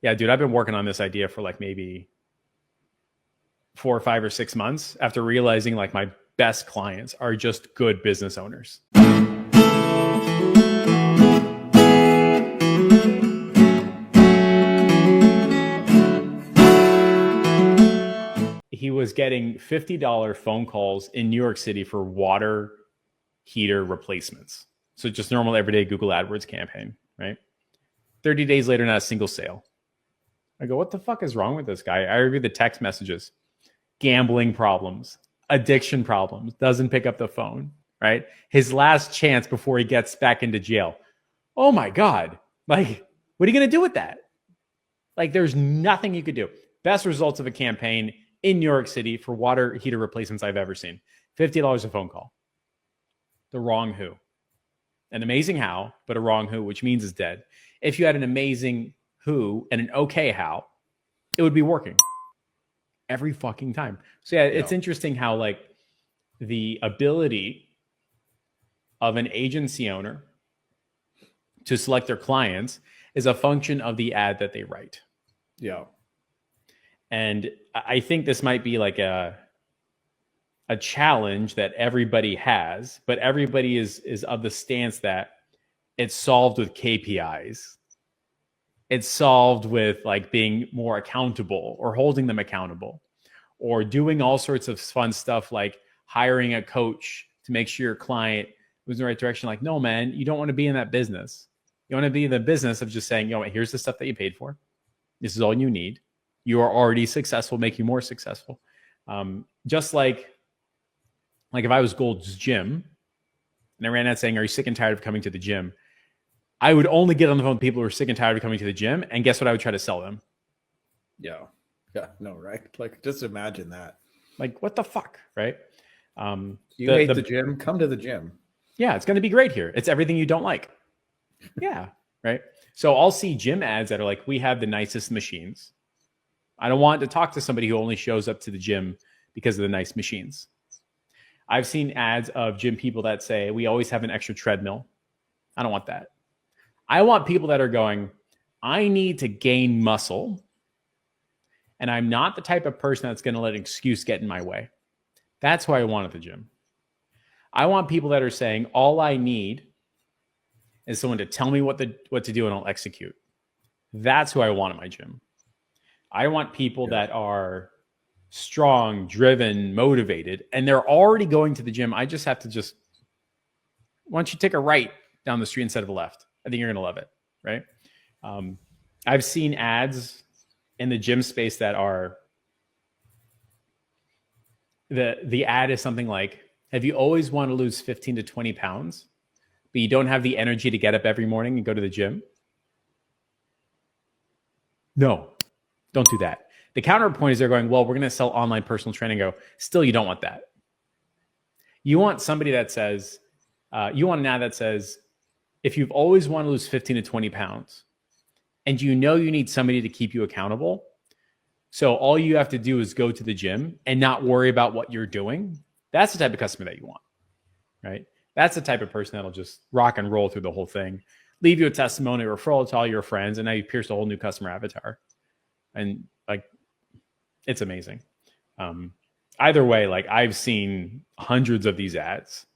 Yeah, dude, I've been working on this idea for like maybe 4 or 5 or 6 months after realizing like my best clients are just good business owners. He was getting $50 phone calls in New York City for water heater replacements. So just normal everyday Google AdWords campaign, right? 30 days later, not a single sale. I go, what the fuck is wrong with this guy? I review the text messages. Gambling problems, addiction problems, doesn't pick up the phone, right? His last chance before he gets back into jail. Oh my God. Like, what are you going to do with that? Like, there's nothing you could do. Best results of a campaign in New York City for water heater replacements I've ever seen. $50 a phone call. The wrong who. An amazing how, but a wrong who, which means is dead. If you had an amazing who and an okay how, it would be working every fucking time. So yeah, it's interesting how like the ability of an agency owner to select their clients is a function of the ad that they write. Yeah. And I think this might be like a challenge that everybody has, but everybody is of the stance that it's solved with KPIs. It's solved with like being more accountable or holding them accountable or doing all sorts of fun stuff like hiring a coach to make sure your client moves in the right direction. Like, no, man, you don't want to be in that business. You want to be in the business of just saying, here's the stuff that you paid for. This is all you need. You are already successful, make you more successful. Just like if I was Gold's Gym and I ran out saying, are you sick and tired of coming to the gym? I would only get on the phone with people who are sick and tired of coming to the gym. And guess what I would try to sell them? Yeah. Yeah. No, right? Like, just imagine that. Like, what the fuck, right? You hate the gym? Come to the gym. Yeah, it's going to be great here. It's everything you don't like. Yeah, right? So I'll see gym ads that are like, we have the nicest machines. I don't want to talk to somebody who only shows up to the gym because of the nice machines. I've seen ads of gym people that say, we always have an extra treadmill. I don't want that. I want people that are going, I need to gain muscle, and I'm not the type of person that's going to let an excuse get in my way. That's who I want at the gym. I want people that are saying, all I need is someone to tell me what to do and I'll execute. That's who I want at my gym. I want people that are strong, driven, motivated, and they're already going to the gym. I just have to why don't you take a right down the street instead of a left? I think you're going to love it, right? I've seen ads in the gym space that are, the ad is something like, have you always wanted to lose 15 to 20 pounds, but you don't have the energy to get up every morning and go to the gym? No, don't do that. The counterpoint is they're going, well, we're going to sell online personal training. Go, still, you don't want that. You want somebody that says, you want an ad that says, if you've always wanted to lose 15 to 20 pounds and you know you need somebody to keep you accountable, so all you have to do is go to the gym and not worry about what you're doing, that's the type of customer that you want, right? That's the type of person that'll just rock and roll through the whole thing, leave you a testimony, referral to all your friends, and now you've pierced a whole new customer avatar. And like, it's amazing. Either way, like I've seen hundreds of these ads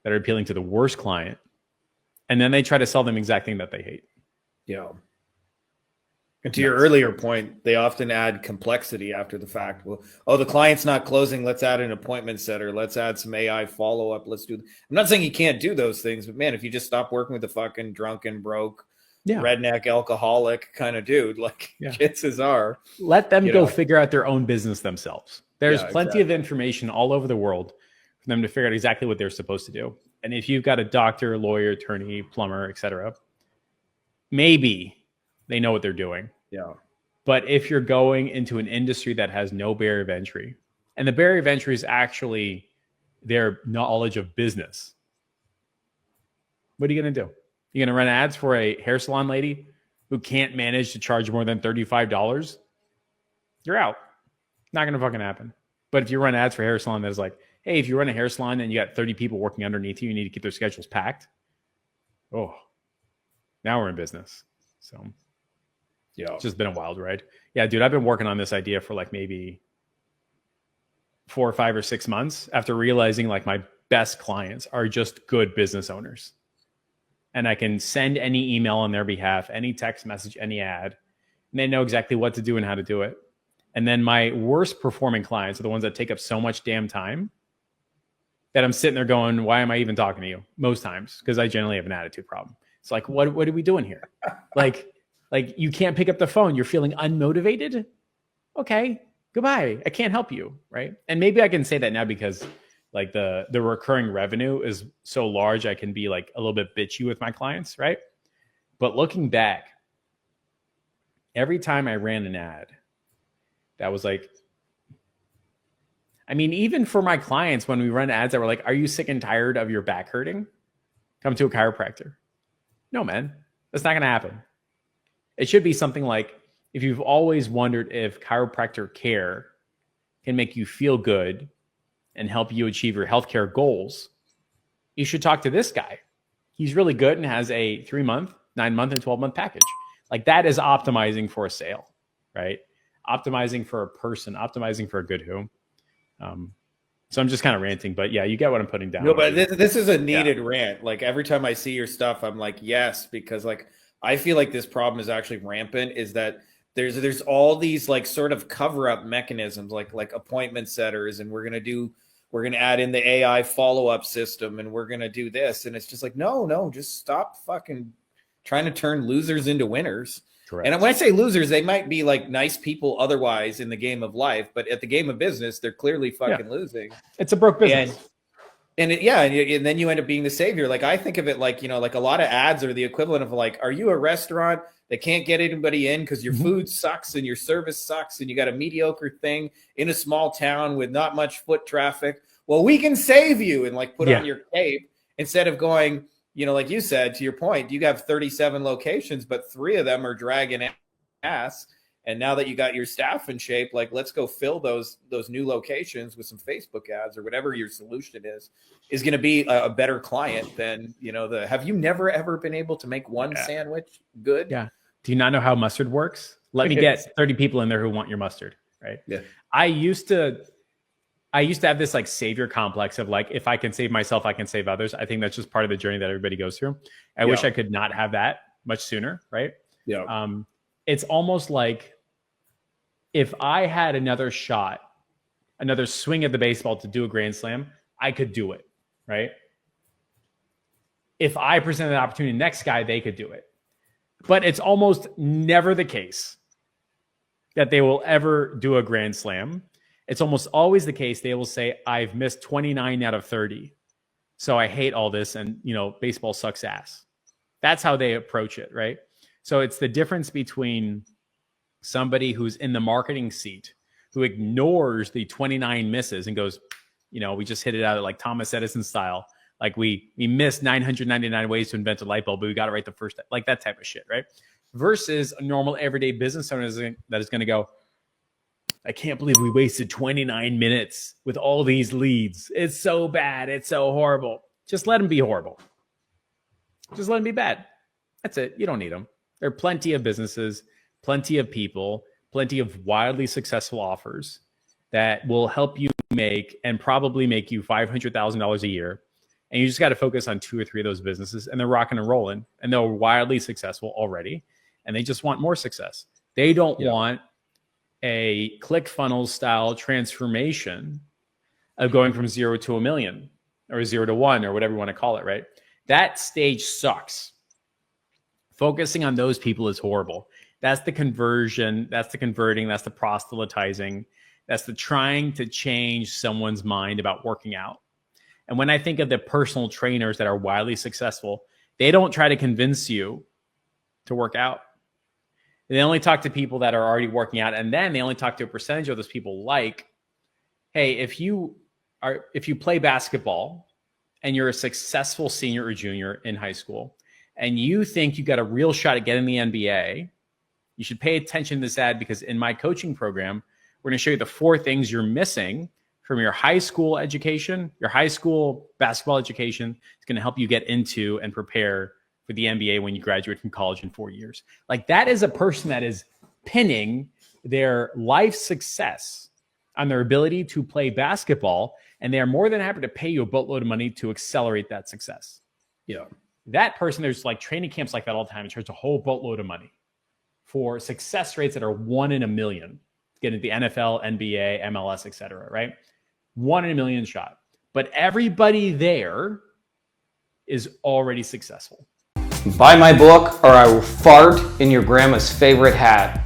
that are appealing to the worst client, and then they try to sell them the exact thing that they hate. Yeah. And to your earlier point, they often add complexity after the fact. Well, the client's not closing. Let's add an appointment setter. Let's add some AI follow-up. Let's do. I'm not saying you can't do those things, but man, if you just stop working with the fucking drunken, broke, redneck, alcoholic kind of dude, like chances are, let them go figure out their own business themselves. There's plenty of information all over the world for them to figure out exactly what they're supposed to do. And if you've got a doctor, lawyer, attorney, plumber, etc., maybe they know what they're doing. Yeah. But if you're going into an industry that has no barrier of entry, and the barrier of entry is actually their knowledge of business, what are you going to do? You're going to run ads for a hair salon lady who can't manage to charge more than $35? You're out. Not going to fucking happen. But if you run ads for a hair salon that is like, hey, if you run a hair salon and you got 30 people working underneath you, you need to keep their schedules packed. Oh, now we're in business. So Yeah. It's just been a wild ride. Yeah, dude, I've been working on this idea for like maybe 4 or 5 or 6 months after realizing like my best clients are just good business owners. And I can send any email on their behalf, any text message, any ad, and they know exactly what to do and how to do it. And then my worst performing clients are the ones that take up so much damn time that I'm sitting there going, why am I even talking to you? Most times, because I generally have an attitude problem. It's like, what are we doing here? like you can't pick up the phone. You're feeling unmotivated. Okay, goodbye. I can't help you, right? And maybe I can say that now because like the recurring revenue is so large, I can be like a little bit bitchy with my clients, right? But looking back, every time I ran an ad, that was like, I mean, even for my clients, when we run ads that were like, are you sick and tired of your back hurting? Come to a chiropractor. No, man, that's not going to happen. It should be something like, if you've always wondered if chiropractor care can make you feel good and help you achieve your healthcare goals, you should talk to this guy. He's really good and has a 3-month, 9-month, and 12-month package. Like that is optimizing for a sale, right? Optimizing for a person, optimizing for a good who. So I'm just kind of ranting, but yeah, you get what I'm putting down. No, but this is a needed rant. Like every time I see your stuff, I'm like, yes, because like I feel like this problem is actually rampant. Is that there's all these like sort of cover up mechanisms, like appointment setters, and we're gonna add in the AI follow up system, and we're gonna do this, and it's just like no, just stop fucking trying to turn losers into winners. Correct. And when I say losers, they might be like nice people otherwise in the game of life, but at the game of business, they're clearly fucking losing. It's a broke business. And then you end up being the savior. Like I think of it like, like a lot of ads are the equivalent of like, are you a restaurant that can't get anybody in because your food sucks and your service sucks and you got a mediocre thing in a small town with not much foot traffic? Well, we can save you and like put on your cape instead of going, like you said, to your point, you have 37 locations, but 3 of them are dragging ass. And now that you got your staff in shape, like let's go fill those new locations with some Facebook ads or whatever your solution is going to be a better client than, have you never ever been able to make one sandwich good? Yeah. Do you not know how mustard works? Let me get 30 people in there who want your mustard, right? Yeah. I used to have this like savior complex of like, if I can save myself, I can save others. I think that's just part of the journey that everybody goes through. I wish I could not have that much sooner, right? Yeah. It's almost like if I had another shot, another swing at the baseball to do a grand slam, I could do it, right? If I presented the opportunity to the next guy, they could do it. But it's almost never the case that they will ever do a grand slam. It's almost always the case they will say, I've missed 29 out of 30. So I hate all this and, baseball sucks ass. That's how they approach it, right? So it's the difference between somebody who's in the marketing seat who ignores the 29 misses and goes, we just hit it out like Thomas Edison style. Like we missed 999 ways to invent a light bulb, but we got it right the first time. Like that type of shit, right? Versus a normal everyday business owner that is going to go, I can't believe we wasted 29 minutes with all these leads. It's so bad. It's so horrible. Just let them be horrible. Just let them be bad. That's it. You don't need them. There are plenty of businesses, plenty of people, plenty of wildly successful offers that will help you make and probably make you $500,000 a year. And you just got to focus on 2 or 3 of those businesses, and they're rocking and rolling, and they're wildly successful already. And they just want more success. They don't want a ClickFunnels style transformation of going from 0 to 1 million or 0 to 1 or whatever you want to call it, right? That stage sucks. Focusing on those people is horrible. That's the conversion. That's the converting. That's the proselytizing. That's the trying to change someone's mind about working out. And when I think of the personal trainers that are wildly successful, they don't try to convince you to work out. They only talk to people that are already working out. And then they only talk to a percentage of those people like, hey, if you play basketball and you're a successful senior or junior in high school and you think you got a real shot at getting the NBA, you should pay attention to this ad because in my coaching program, we're going to show you the 4 things you're missing from your high school education, your high school basketball education. It's going to help you get into and prepare for the NBA when you graduate from college in 4 years. Like that is a person that is pinning their life success on their ability to play basketball. And they are more than happy to pay you a boatload of money to accelerate that success. Yeah. That person, there's like training camps like that all the time. It charges a whole boatload of money for success rates that are 1 in a million. Get into the NFL, NBA, MLS, etc. Right? 1 in a million shot. But everybody there is already successful. Buy my book or I will fart in your grandma's favorite hat.